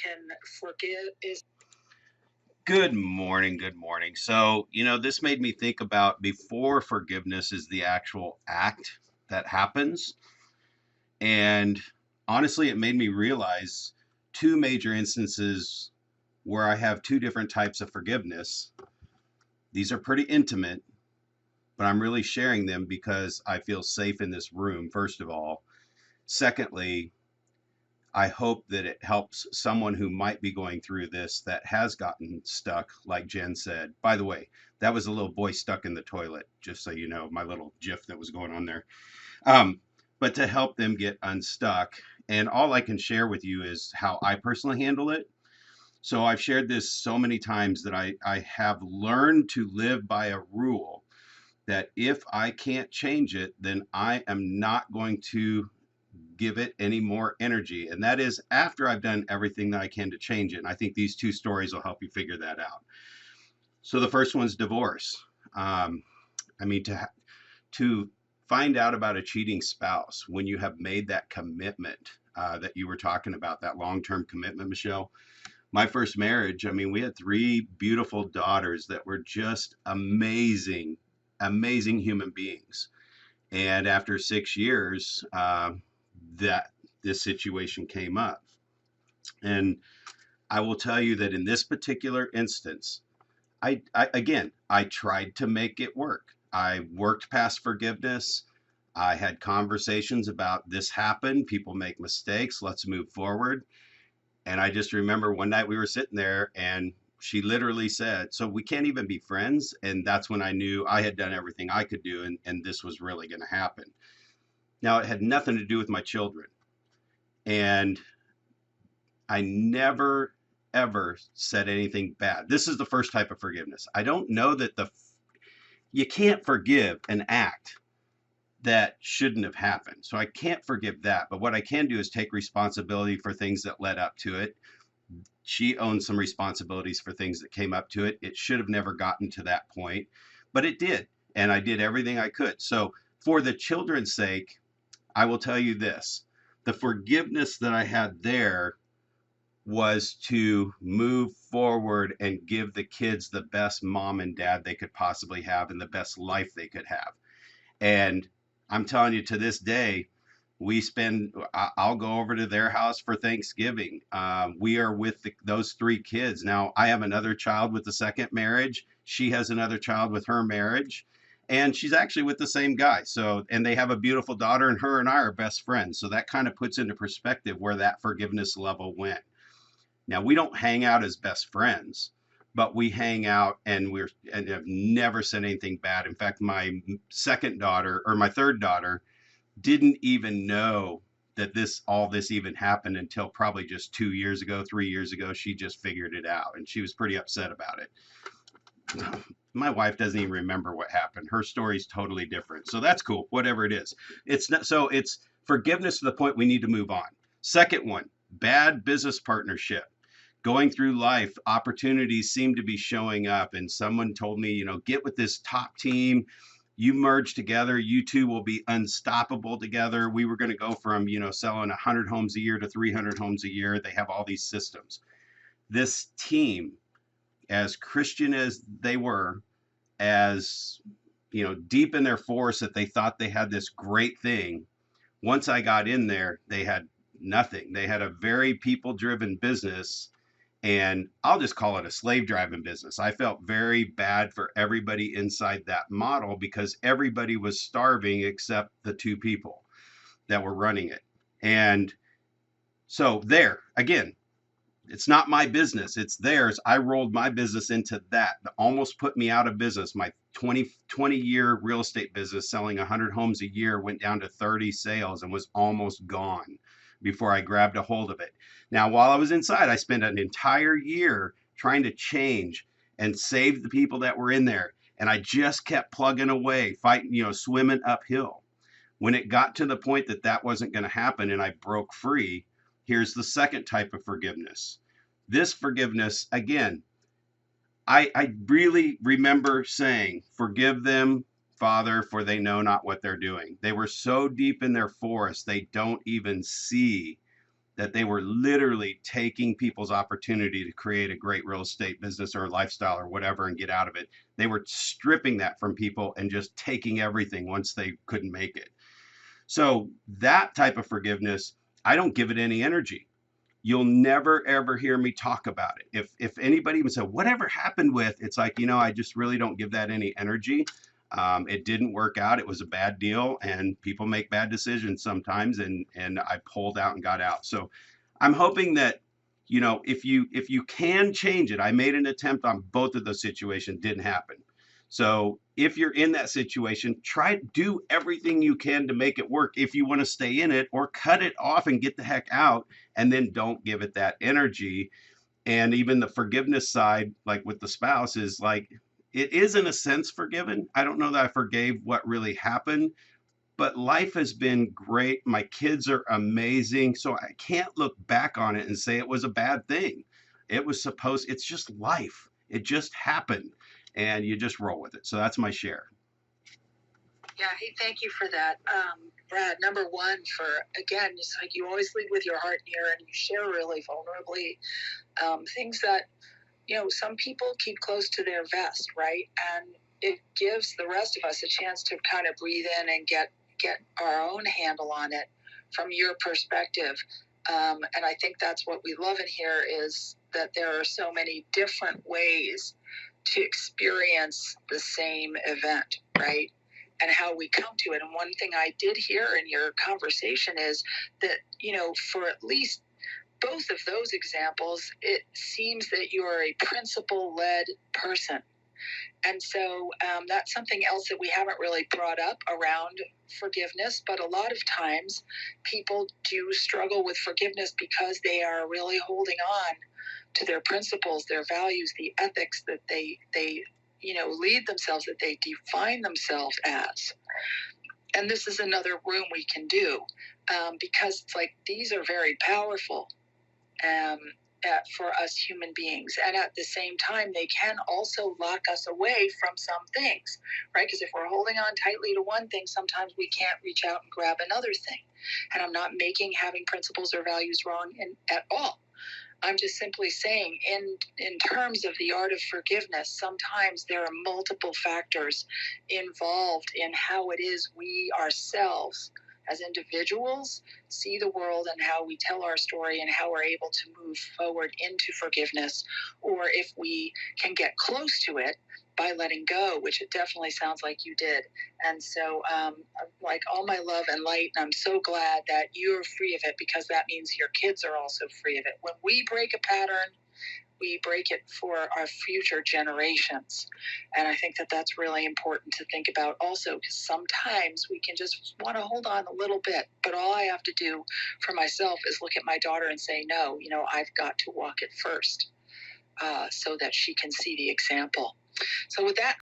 can forgive is. Good morning. Good morning. So, this made me think about before forgiveness is the actual act that happens. And honestly, it made me realize two major instances where I have two different types of forgiveness. These are pretty intimate, but I'm really sharing them because I feel safe in this room, first of all. Secondly, I hope that it helps someone who might be going through this that has gotten stuck, like Jen said. By the way, that was a little boy stuck in the toilet, just so you know, my little gif that was going on there. Um, but to help them get unstuck. And all I can share with you is how I personally handle it. So I've shared this so many times that I have learned to live by a rule that if I can't change it, then I am not going to give it any more energy. And that is after I've done everything that I can to change it. And I think these two stories will help you figure that out. So the first one's divorce. Um, I mean, to find out about a cheating spouse when you have made that commitment that you were talking about, that long-term commitment, Michelle. My first marriage, I mean, we had three beautiful daughters that were just amazing, amazing human beings. And after 6 years, that this situation came up. And I will tell you that in this particular instance, I tried to make it work. I worked past forgiveness. I had conversations about this happened, people make mistakes, let's move forward. And I just remember one night we were sitting there and she literally said, "So we can't even be friends." And that's when I knew I had done everything I could do and this was really going to happen. Now, it had nothing to do with my children. And I never, ever said anything bad. This is the first type of forgiveness. I don't know that you can't forgive an act that shouldn't have happened. So I can't forgive that. But what I can do is take responsibility for things that led up to it. She owns some responsibilities for things that came up to it. It should have never gotten to that point, but it did. And I did everything I could. So for the children's sake, I will tell you this: the forgiveness that I had there was to move forward and give the kids the best mom and dad they could possibly have and the best life they could have. And I'm telling you, to this day, I'll go over to their house for Thanksgiving. We are with those three kids. Now, I have another child with the second marriage. She has another child with her marriage. And she's actually with the same guy. So, and they have a beautiful daughter, and her and I are best friends. So that kind of puts into perspective where that forgiveness level went. Now, we don't hang out as best friends, but we hang out and have never said anything bad. In fact, my second daughter or my third daughter didn't even know that all this even happened until probably just 2 years ago, 3 years ago. She just figured it out and she was pretty upset about it. My wife doesn't even remember what happened. Her story's totally different. So that's cool, whatever it is. It's forgiveness to the point we need to move on. Second one, bad business partnership. Going through life, opportunities seem to be showing up, and someone told me, get with this top team. You merge together, you two will be unstoppable together. We were going to go from, selling 100 homes a year to 300 homes a year. They have all these systems. This team, as Christian as they were, as deep in their force that they thought they had this great thing, once I got in there, they had nothing. They had a very people driven business, and I'll just call it a slave driving business. I felt very bad for everybody inside that model because everybody was starving except the two people that were running it. And so there again, it's not my business, it's theirs. I rolled my business into that almost put me out of business. My 20-year real estate business selling 100 homes a year went down to 30 sales and was almost gone before I grabbed a hold of it. Now, while I was inside, I spent an entire year trying to change and save the people that were in there. And I just kept plugging away, fighting, swimming uphill. When it got to the point that that wasn't going to happen and I broke free, here's the second type of forgiveness. This forgiveness, again, I really remember saying, "Forgive them, Father, for they know not what they're doing." They were so deep in their forest, they don't even see that they were literally taking people's opportunity to create a great real estate business or lifestyle or whatever and get out of it. They were stripping that from people and just taking everything once they couldn't make it. So that type of forgiveness, I don't give it any energy. You'll never ever hear me talk about it. If anybody even said whatever happened with, it's like, I just really don't give that any energy. It didn't work out. It was a bad deal, and people make bad decisions sometimes. And I pulled out and got out. So I'm hoping that if you can change it. I made an attempt on both of those situations, didn't happen. So if you're in that situation, try to do everything you can to make it work if you want to stay in it, or cut it off and get the heck out, and then don't give it that energy. And even the forgiveness side, like with the spouse, is like, it is in a sense forgiven. I don't know that I forgave what really happened, but life has been great. My kids are amazing. So I can't look back on it and say it was a bad thing. It's just life. It just happened, and you just roll with it. So that's my share. Yeah, hey, thank you for that, Brad. Number one, for again, it's like you always lead with your heart here, and you share really vulnerably things that some people keep close to their vest, right? And it gives the rest of us a chance to kind of breathe in and get our own handle on it from your perspective. And I think that's what we love in here, is that there are so many different ways to experience the same event, right? And how we come to it. And one thing I did hear in your conversation is that, for at least both of those examples, it seems that you are a principle-led person. And so that's something else that we haven't really brought up around forgiveness. But a lot of times people do struggle with forgiveness because they are really holding on to their principles, their values, the ethics that they lead themselves, that they define themselves as. And this is another room we can do, because it's like these are very powerful for us human beings. And at the same time, they can also lock us away from some things, right? Because if we're holding on tightly to one thing, sometimes we can't reach out and grab another thing. And I'm not making having principles or values wrong at all. I'm just simply saying, in terms of the art of forgiveness, sometimes there are multiple factors involved in how it is we ourselves as individuals see the world, and how we tell our story, and how we're able to move forward into forgiveness, or if we can get close to it by letting go, which it definitely sounds like you did. And so, like, all my love and light, and I'm so glad that you're free of it, because that means your kids are also free of it. When we break a pattern, we break it for our future generations. And I think that that's really important to think about also, because sometimes we can just want to hold on a little bit, but all I have to do for myself is look at my daughter and say, no, I've got to walk it first, so that she can see the example. So with that,